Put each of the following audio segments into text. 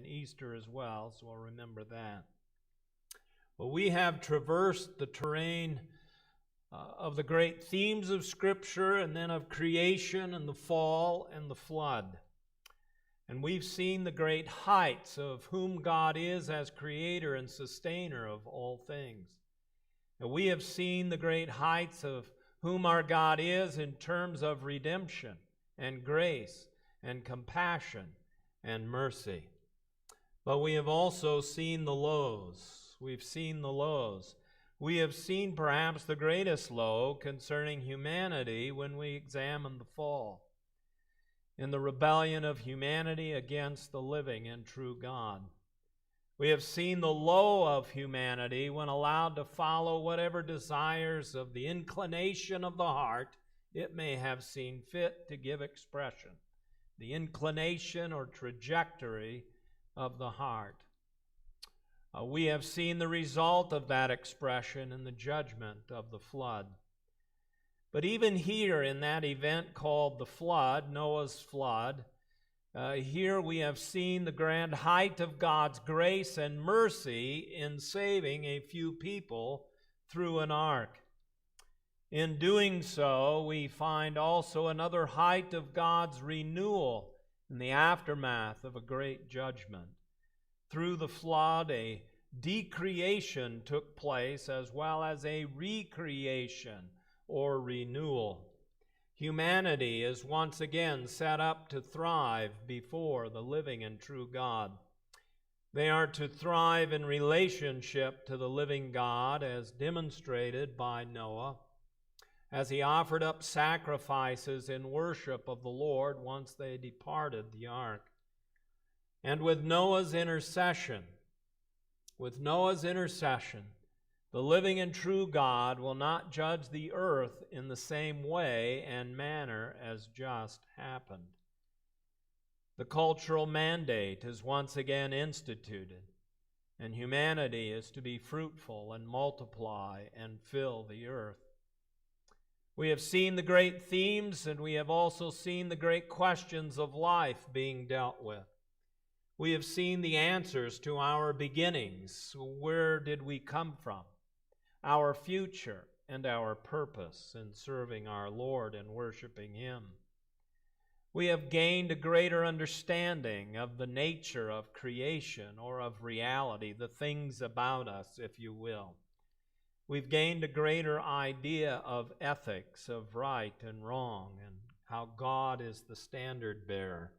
Easter as well, so we'll remember that. Well, we have traversed the terrain of the great themes of Scripture, and then of creation and the fall and the flood. And we've seen the great heights of whom God is as creator and sustainer of all things. And we have seen the great heights of whom our God is in terms of redemption and grace and compassion and mercy. But we have also seen the lows. We've seen the lows. We have seen perhaps the greatest low concerning humanity when we examine the fall, in the rebellion of humanity against the living and true God. We have seen the low of humanity when allowed to follow whatever desires of the inclination of the heart it may have seen fit to give expression, the inclination or trajectory of the heart. We have seen the result of that expression in the judgment of the flood. But even here in that event called the flood, Noah's flood, here we have seen the grand height of God's grace and mercy in saving a few people through an ark. In doing so, we find also another height of God's renewal in the aftermath of a great judgment. Through the flood, a decreation took place as well as a recreation or renewal. Humanity is once again set up to thrive before the living and true God. They are to thrive in relationship to the living God as demonstrated by Noah, as he offered up sacrifices in worship of the Lord once they departed the ark. And with Noah's intercession, the living and true God will not judge the earth in the same way and manner as just happened. The cultural mandate is once again instituted, and humanity is to be fruitful and multiply and fill the earth. We have seen the great themes, and we have also seen the great questions of life being dealt with. We have seen the answers to our beginnings. Where did we come from? Our future and our purpose in serving our Lord and worshiping Him. We have gained a greater understanding of the nature of creation or of reality, the things about us, if you will. We've gained a greater idea of ethics, of right and wrong, and how God is the standard bearer.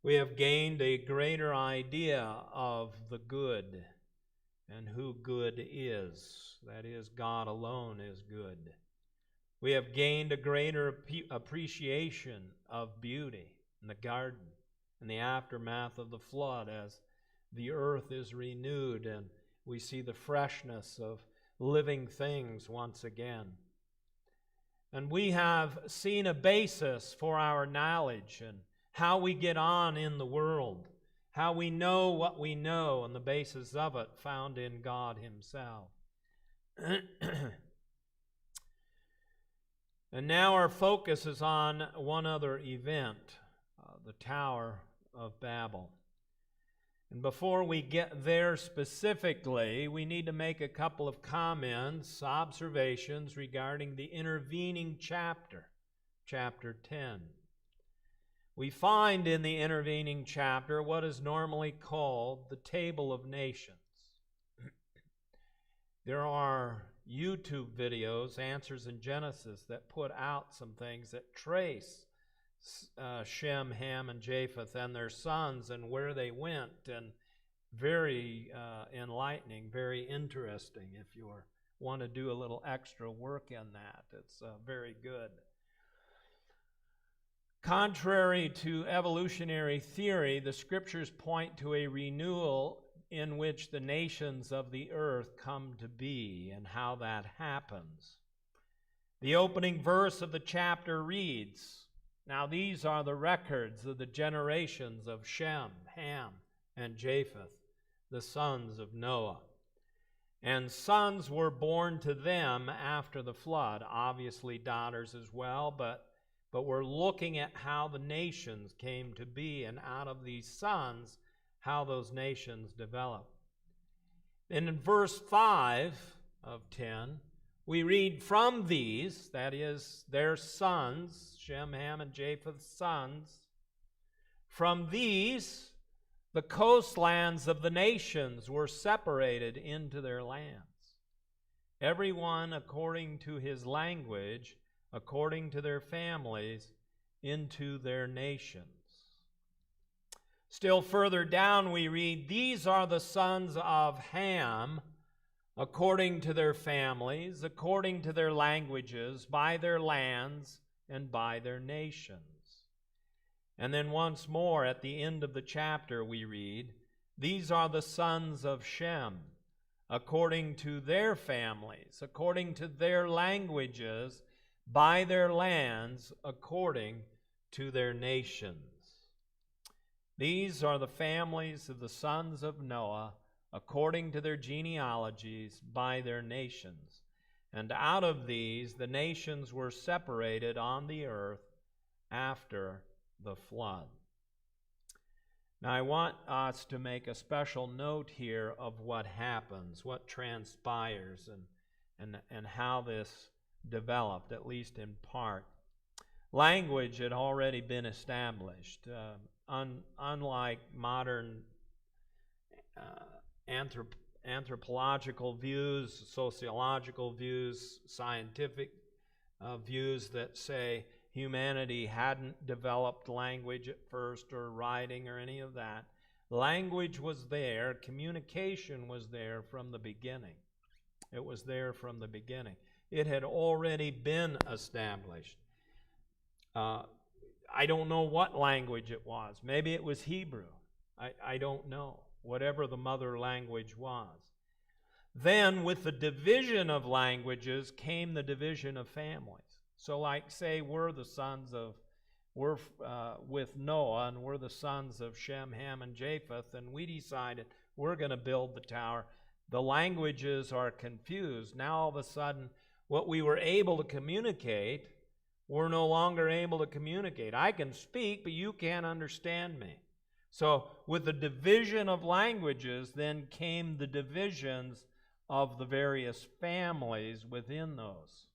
We have gained a greater idea of the good and who good is. That is, God alone is good. We have gained a greater appreciation of beauty in the garden, in the aftermath of the flood, as the earth is renewed and we see the freshness of living things once again. And we have seen a basis for our knowledge and how we get on in the world, how we know what we know, and the basis of it found in God Himself. And now our focus is on one other event, the Tower of Babel. And before we get there specifically, we need to make a couple of comments, observations regarding the intervening chapter, chapter 10. We find in the intervening chapter what is normally called the Table of Nations. There are YouTube videos, Answers in Genesis, that put out some things that trace Shem, Ham, and Japheth and their sons and where they went, and very enlightening, very interesting if you want to do a little extra work in that. It's very good. Contrary to evolutionary theory, the Scriptures point to a renewal in which the nations of the earth come to be and how that happens. The opening verse of the chapter reads, "Now these are the records of the generations of Shem, Ham, and Japheth, the sons of Noah. And sons were born to them after the flood," obviously daughters as well, but we're looking at how the nations came to be, and out of these sons, how those nations develop. And in verse 5 of 10, we read, from these, that is, their sons, Shem, Ham, and Japheth's sons, from these, the coastlands of the nations were separated into their lands, everyone according to his language, according to their families, into their nations. Still further down we read, these are the sons of Ham, according to their families, according to their languages, by their lands, and by their nations. And then once more at the end of the chapter we read, these are the sons of Shem, according to their families, according to their languages, by their lands, according to their nations. These are the families of the sons of Noah, according to their genealogies, by their nations. And out of these the nations were separated on the earth after the flood. Now I want us to make a special note here of what happens, what transpires, and how this developed, at least in part. Language had already been established. Unlike modern anthropological views, sociological views, scientific views that say humanity hadn't developed language at first, or writing, or any of that. Language was there, communication was there from the beginning. It was there from the beginning. It had already been established. I don't know what language it was. Maybe it was Hebrew. I don't know. Whatever the mother language was. Then, with the division of languages came the division of families. So, like, say, we're with Noah, and we're the sons of Shem, Ham, and Japheth, and we decided we're going to build the tower. The languages are confused. Now, all of a sudden, what we were able to communicate, we're no longer able to communicate. I can speak, but you can't understand me. So, with the division of languages, then came the divisions of the various families within those.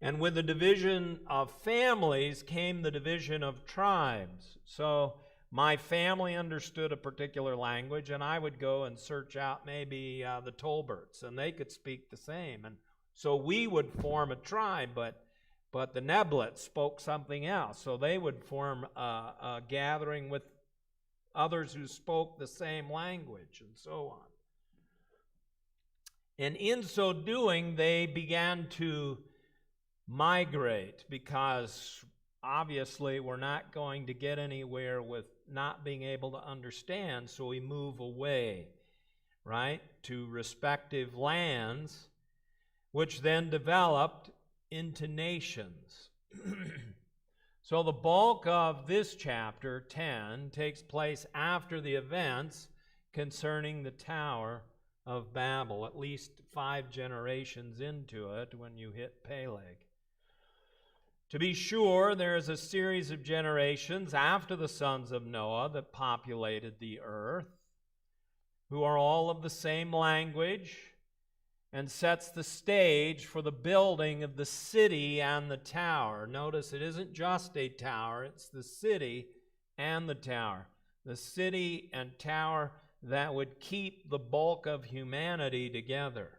And with the division of families came the division of tribes. So, my family understood a particular language, and I would go and search out maybe the Tolberts, and they could speak the same. And so we would form a tribe, but the Neblets spoke something else. So they would form a gathering with others who spoke the same language, and so on. And in so doing, they began to migrate, because obviously we're not going to get anywhere with not being able to understand, so we move away, right, to respective lands, which then developed into nations. So the bulk of this chapter 10 takes place after the events concerning the Tower of Babel, at least 5 generations into it when you hit Peleg. To be sure, there is a series of generations after the sons of Noah that populated the earth, who are all of the same language, and sets the stage for the building of the city and the tower. Notice it isn't just a tower, it's the city and the tower. The city and tower that would keep the bulk of humanity together.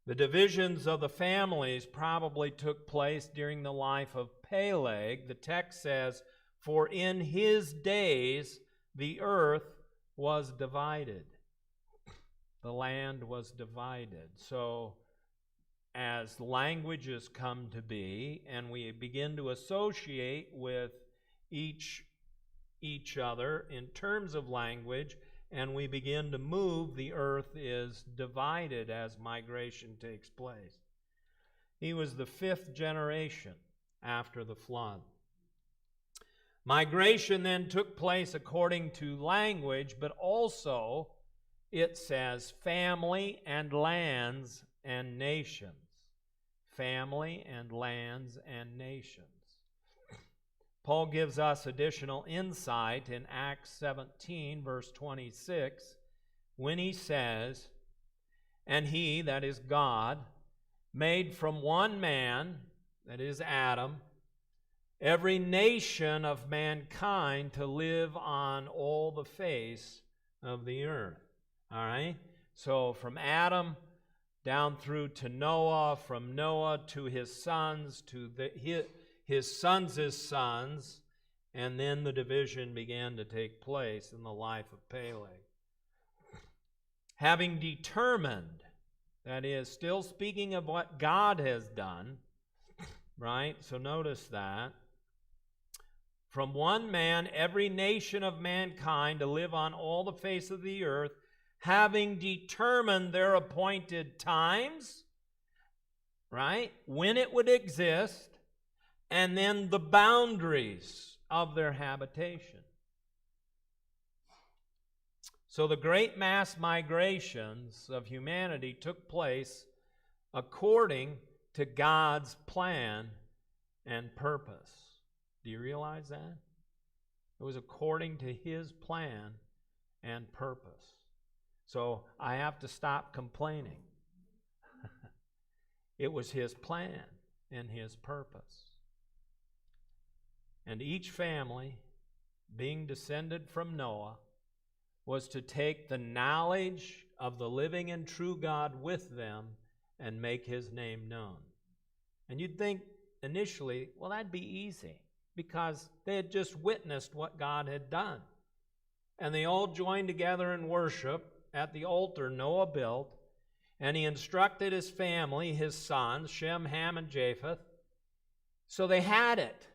The divisions of the families probably took place during the life of Peleg. The text says, "For in his days the earth was divided." The land was divided. So, as languages come to be, and we begin to associate with each other in terms of language, and we begin to move, the earth is divided as migration takes place. He was the 5th generation after the flood. Migration then took place according to language, but also, it says, family and lands and nations. Family and lands and nations. Paul gives us additional insight in Acts 17, verse 26, when he says, "And he," that is God, "made from one man," that is Adam, "every nation of mankind to live on all the face of the earth." All right? So from Adam down through to Noah, from Noah to his sons, to his sons' sons, and then the division began to take place in the life of Peleg. Having determined, that is, still speaking of what God has done, right? So notice that. From one man, every nation of mankind to live on all the face of the earth, having determined their appointed times, right? When it would exist, and then the boundaries of their habitation. So the great mass migrations of humanity took place according to God's plan and purpose. Do you realize that? It was according to His plan and purpose. So I have to stop complaining. It was His plan and His purpose. And each family, being descended from Noah, was to take the knowledge of the living and true God with them and make His name known. And you'd think initially, well, that'd be easy, because they had just witnessed what God had done. And they all joined together in worship at the altar Noah built, and he instructed his family, his sons, Shem, Ham, and Japheth. So they had it.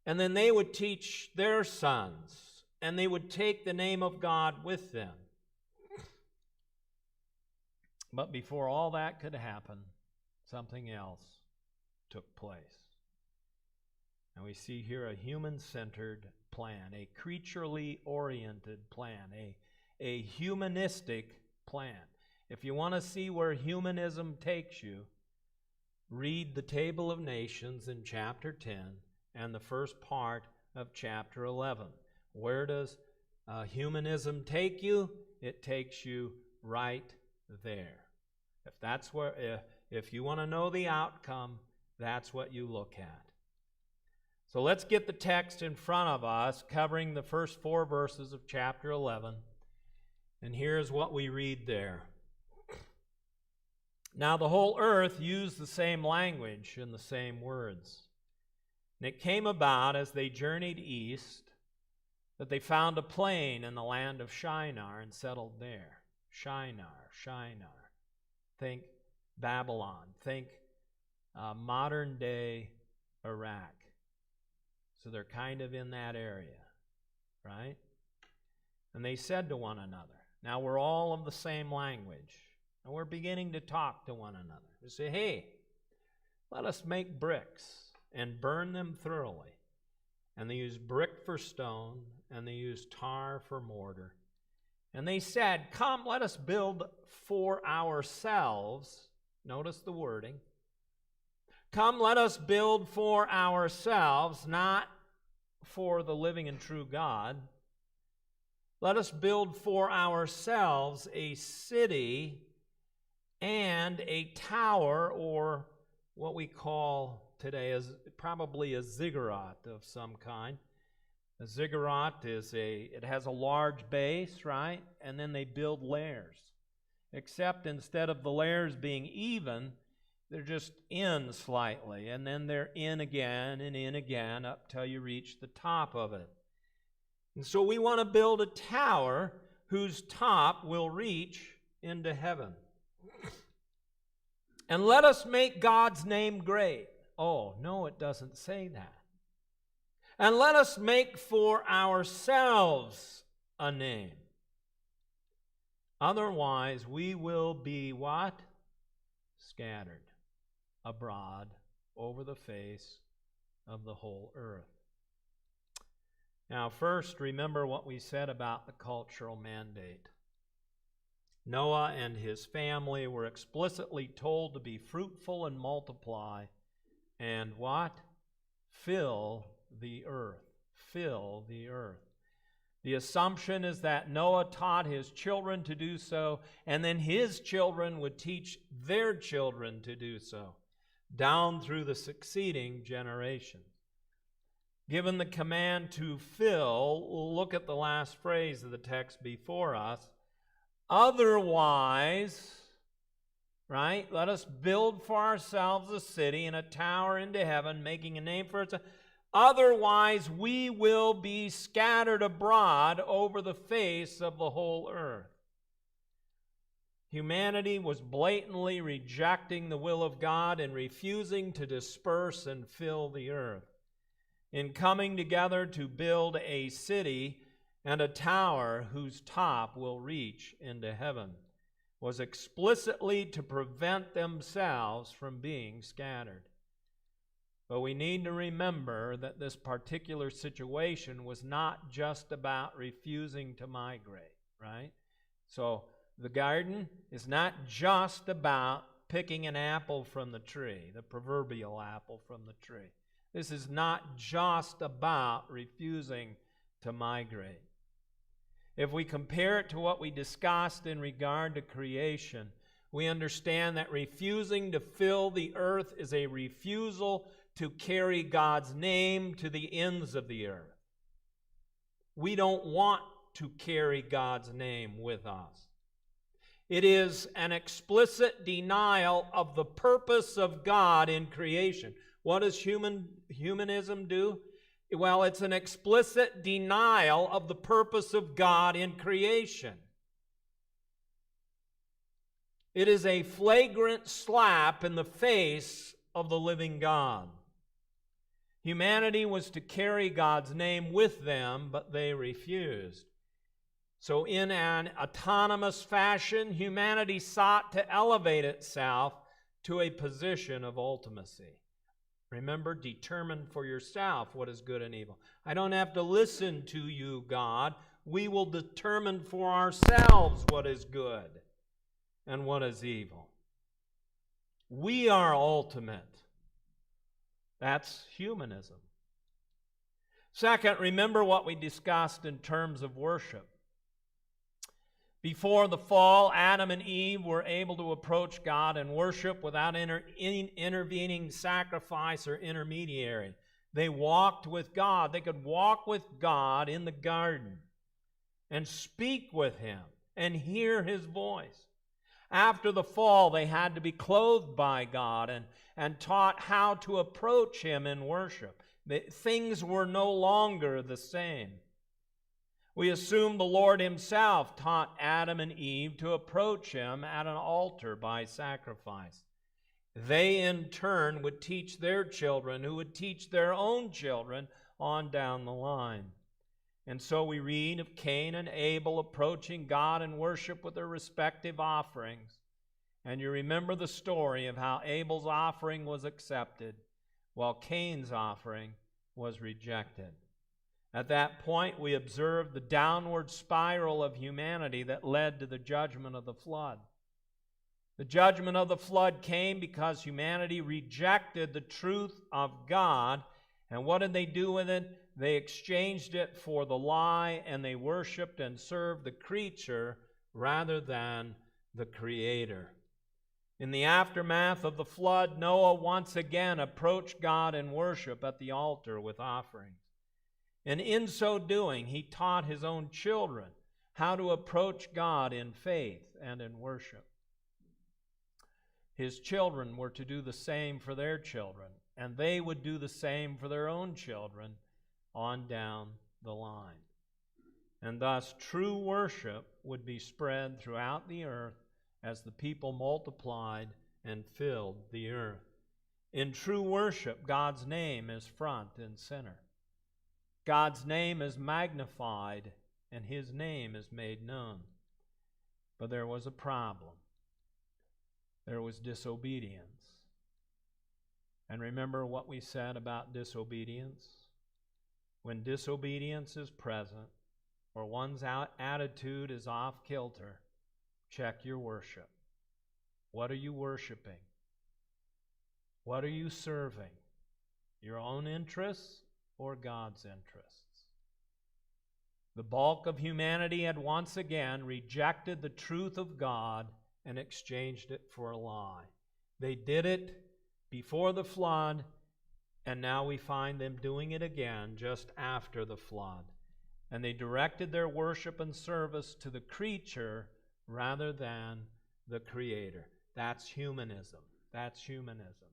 And then they would teach their sons, and they would take the name of God with them. But before all that could happen, something else took place. And we see here a human-centered plan, a creaturely oriented plan, a humanistic plan. If you want to see where humanism takes you, read the Table of Nations in chapter 10 and the first part of chapter 11. Where does humanism take you? It takes you right there. If you want to know the outcome, that's what you look at. So let's get the text in front of us, covering the first 4 verses of chapter 11. And here's what we read there. Now the whole earth used the same language and the same words. And it came about as they journeyed east that they found a plain in the land of Shinar and settled there. Shinar. Think Babylon. Think modern day Iraq. So they're kind of in that area, right? And they said to one another, now we're all of the same language, and we're beginning to talk to one another. They say, hey, let us make bricks and burn them thoroughly. And they used brick for stone, and they used tar for mortar. And they said, come, let us build for ourselves. Notice the wording. Come, let us build for ourselves, not for the living and true God. Let us build for ourselves a city and a tower, or what we call today is probably a ziggurat of some kind. A ziggurat it has a large base, right? And then they build layers. Except instead of the layers being even, they're just in slightly, and then they're in again and in again up till you reach the top of it. And so we want to build a tower whose top will reach into heaven. And let us make God's name great. Oh, no, it doesn't say that. And let us make for ourselves a name. Otherwise, we will be what? Scattered abroad over the face of the whole earth. Now, first, remember what we said about the cultural mandate. Noah and his family were explicitly told to be fruitful and multiply, and what? Fill the earth. Fill the earth. The assumption is that Noah taught his children to do so, and then his children would teach their children to do so, down through the succeeding generations. Given the command to fill, look at the last phrase of the text before us. Otherwise, right? Let us build for ourselves a city and a tower into heaven, making a name for ourselves. Otherwise, we will be scattered abroad over the face of the whole earth. Humanity was blatantly rejecting the will of God and refusing to disperse and fill the earth. In coming together to build a city and a tower whose top will reach into heaven, was explicitly to prevent themselves from being scattered. But we need to remember that this particular situation was not just about refusing to migrate, right? So the garden is not just about picking an apple from the tree, the proverbial apple from the tree. This is not just about refusing to migrate. If we compare it to what we discussed in regard to creation, we understand that refusing to fill the earth is a refusal to carry God's name to the ends of the earth. We don't want to carry God's name with us. It is an explicit denial of the purpose of God in creation. What does humanism do? Well, it's an explicit denial of the purpose of God in creation. It is a flagrant slap in the face of the living God. Humanity was to carry God's name with them, but they refused. So in an autonomous fashion, humanity sought to elevate itself to a position of ultimacy. Remember, determine for yourself what is good and evil. I don't have to listen to you, God. We will determine for ourselves what is good and what is evil. We are ultimate. That's humanism. Second, remember what we discussed in terms of worship. Before the fall, Adam and Eve were able to approach God and worship without any intervening sacrifice or intermediary. They walked with God. They could walk with God in the garden and speak with Him and hear His voice. After the fall, they had to be clothed by God and taught how to approach Him in worship. Things were no longer the same. We assume the Lord Himself taught Adam and Eve to approach Him at an altar by sacrifice. They, in turn, would teach their children, who would teach their own children on down the line. And so we read of Cain and Abel approaching God in worship with their respective offerings. And you remember the story of how Abel's offering was accepted, while Cain's offering was rejected. At that point, we observed the downward spiral of humanity that led to the judgment of the flood. The judgment of the flood came because humanity rejected the truth of God. And what did they do with it? They exchanged it for the lie, and they worshiped and served the creature rather than the Creator. In the aftermath of the flood, Noah once again approached God in worship at the altar with offerings. And in so doing, he taught his own children how to approach God in faith and in worship. His children were to do the same for their children, and they would do the same for their own children on down the line. And thus, true worship would be spread throughout the earth as the people multiplied and filled the earth. In true worship, God's name is front and center. God's name is magnified, and His name is made known. But there was a problem. There was disobedience. And remember what we said about disobedience? When disobedience is present, or one's attitude is off kilter, check your worship. What are you worshiping? What are you serving? Your own interests or God's interests. The bulk of humanity had once again rejected the truth of God and exchanged it for a lie. They did it before the flood, and now we find them doing it again just after the flood. And they directed their worship and service to the creature rather than the Creator. That's humanism. That's humanism.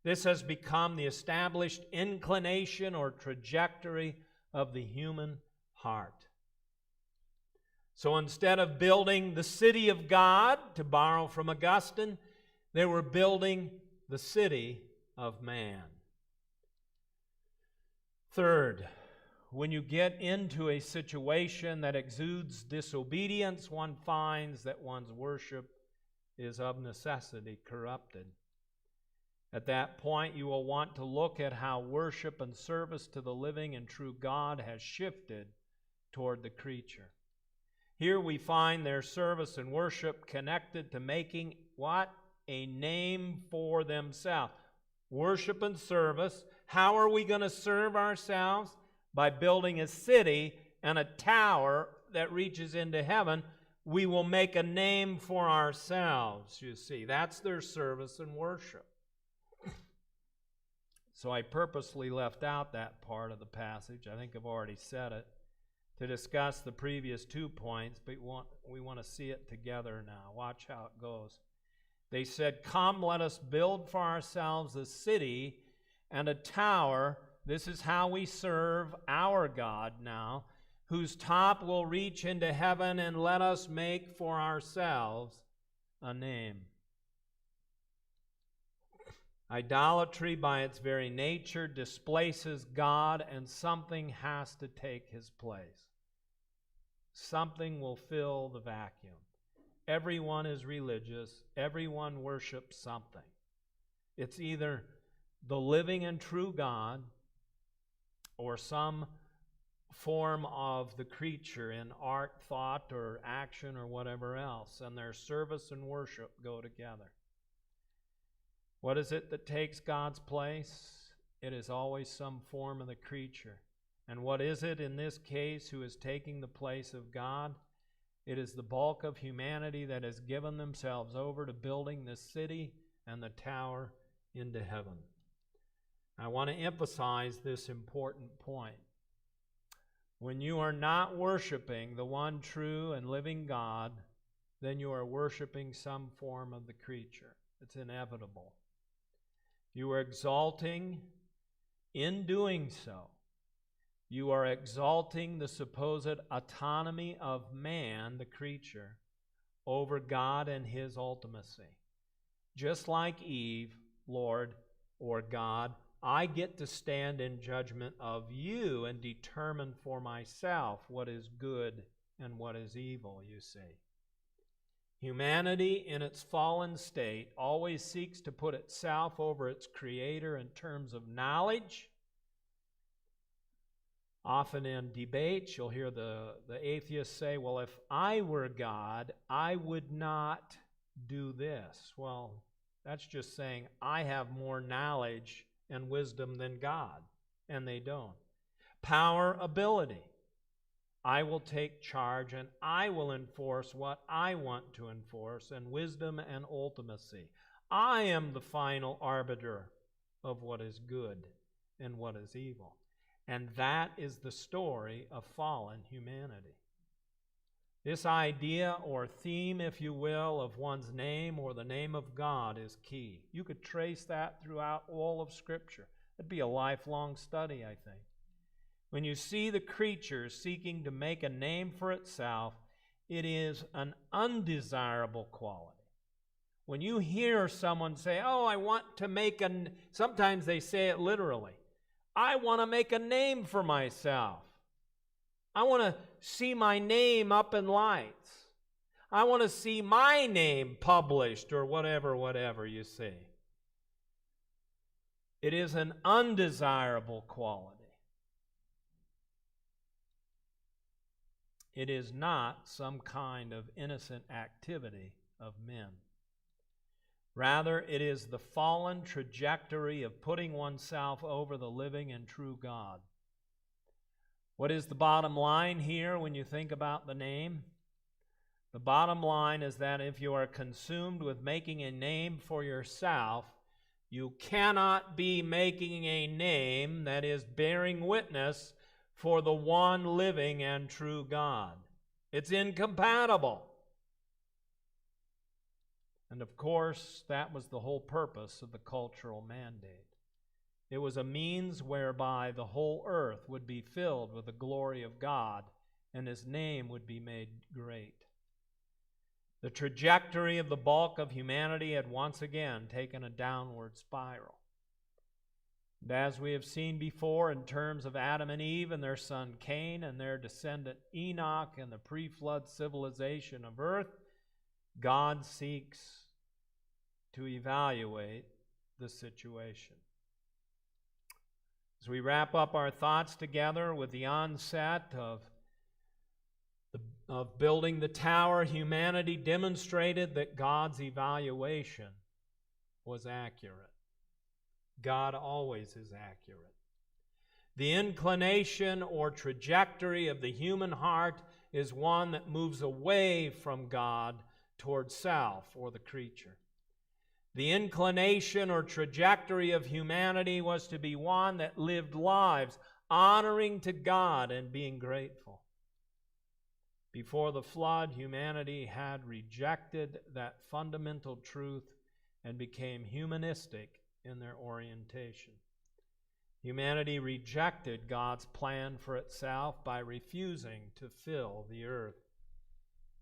This has become the established inclination or trajectory of the human heart. So instead of building the city of God, to borrow from Augustine, they were building the city of man. Third, when you get into a situation that exudes disobedience, one finds that one's worship is of necessity corrupted. At that point, you will want to look at how worship and service to the living and true God has shifted toward the creature. Here we find their service and worship connected to making what? A name for themselves. Worship and service. How are we going to serve ourselves? By building a city and a tower that reaches into heaven. We will make a name for ourselves, you see. That's their service and worship. So I purposely left out that part of the passage. I think I've already said it, to discuss the previous 2 points, but we want to see it together now. Watch how it goes. They said, "Come, let us build for ourselves a city and a tower." This is how we serve our God now, "whose top will reach into heaven, and let us make for ourselves a name." Idolatry, by its very nature, displaces God, and something has to take his place. Something will fill the vacuum. Everyone is religious. Everyone worships something. It's either the living and true God or some form of the creature in art, thought, or action, or whatever else, and their service and worship go together. What is it that takes God's place? It is always some form of the creature. And what is it in this case who is taking the place of God? It is the bulk of humanity that has given themselves over to building the city and the tower into heaven. I want to emphasize this important point. When you are not worshiping the one true and living God, then you are worshiping some form of the creature. It's inevitable. You are exalting, in doing so, you are exalting the supposed autonomy of man, the creature, over God and his ultimacy. Just like Eve, Lord, or God, I get to stand in judgment of you and determine for myself what is good and what is evil, you see. Humanity in its fallen state always seeks to put itself over its Creator in terms of knowledge. Often in debates, you'll hear the atheists say, well, if I were God, I would not do this. Well, that's just saying I have more knowledge and wisdom than God, and they don't. Power, ability. I will take charge and I will enforce what I want to enforce, and wisdom and ultimacy. I am the final arbiter of what is good and what is evil. And that is the story of fallen humanity. This idea or theme, if you will, of one's name or the name of God is key. You could trace that throughout all of Scripture. It'd be a lifelong study, I think. When you see the creature seeking to make a name for itself, it is an undesirable quality. When you hear someone say, oh, I want to make sometimes they say it literally, I want to make a name for myself. I want to see my name up in lights. I want to see my name published or whatever you see. It is an undesirable quality. It is not some kind of innocent activity of men. Rather, it is the fallen trajectory of putting oneself over the living and true God. What is the bottom line here when you think about the name? The bottom line is that if you are consumed with making a name for yourself, you cannot be making a name that is bearing witness for the one living and true God. It's incompatible. And of course, that was the whole purpose of the cultural mandate. It was a means whereby the whole earth would be filled with the glory of God, and His name would be made great. The trajectory of the bulk of humanity had once again taken a downward spiral. And as we have seen before in terms of Adam and Eve and their son Cain and their descendant Enoch and the pre-flood civilization of earth, God seeks to evaluate the situation. As we wrap up our thoughts together with the onset of building the tower, humanity demonstrated that God's evaluation was accurate. God always is accurate. The inclination or trajectory of the human heart is one that moves away from God toward self or the creature. The inclination or trajectory of humanity was to be one that lived lives honoring to God and being grateful. Before the flood, humanity had rejected that fundamental truth and became humanistic in their orientation. Humanity rejected God's plan for itself by refusing to fill the earth.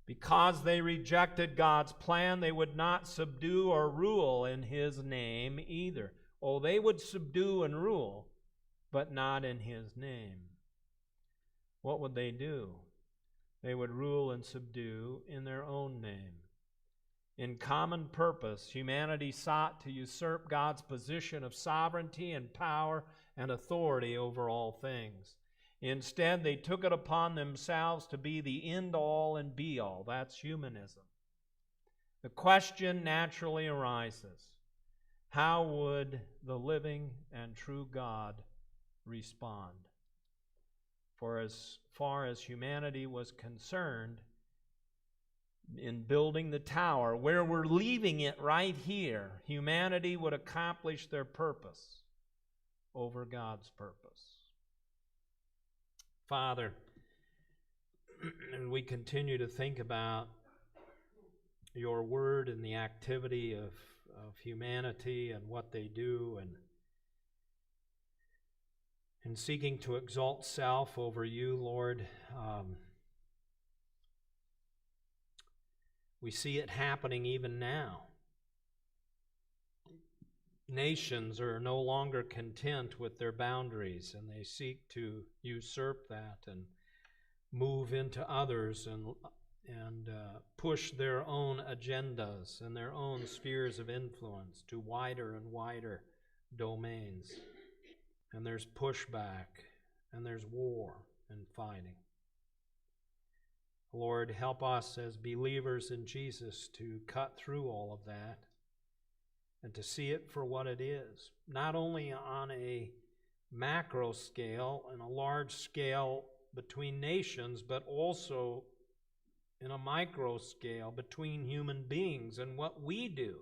Because they rejected God's plan, they would not subdue or rule in His name either. Oh, they would subdue and rule, but not in His name. What would they do? They would rule and subdue in their own name. In common purpose, humanity sought to usurp God's position of sovereignty and power and authority over all things. Instead, they took it upon themselves to be the end-all and be-all. That's humanism. The question naturally arises, how would the living and true God respond? For as far as humanity was concerned, in building the tower, where we're leaving it right here, humanity would accomplish their purpose over God's purpose. Father, and we continue to think about your word and the activity of humanity and what they do, and seeking to exalt self over you, Lord. We see it happening even now. Nations are no longer content with their boundaries, and they seek to usurp that and move into others and push their own agendas and their own spheres of influence to wider and wider domains. And there's pushback, and there's war and fighting. Lord, help us as believers in Jesus to cut through all of that and to see it for what it is, not only on a macro scale and a large scale between nations, but also in a micro scale between human beings and what we do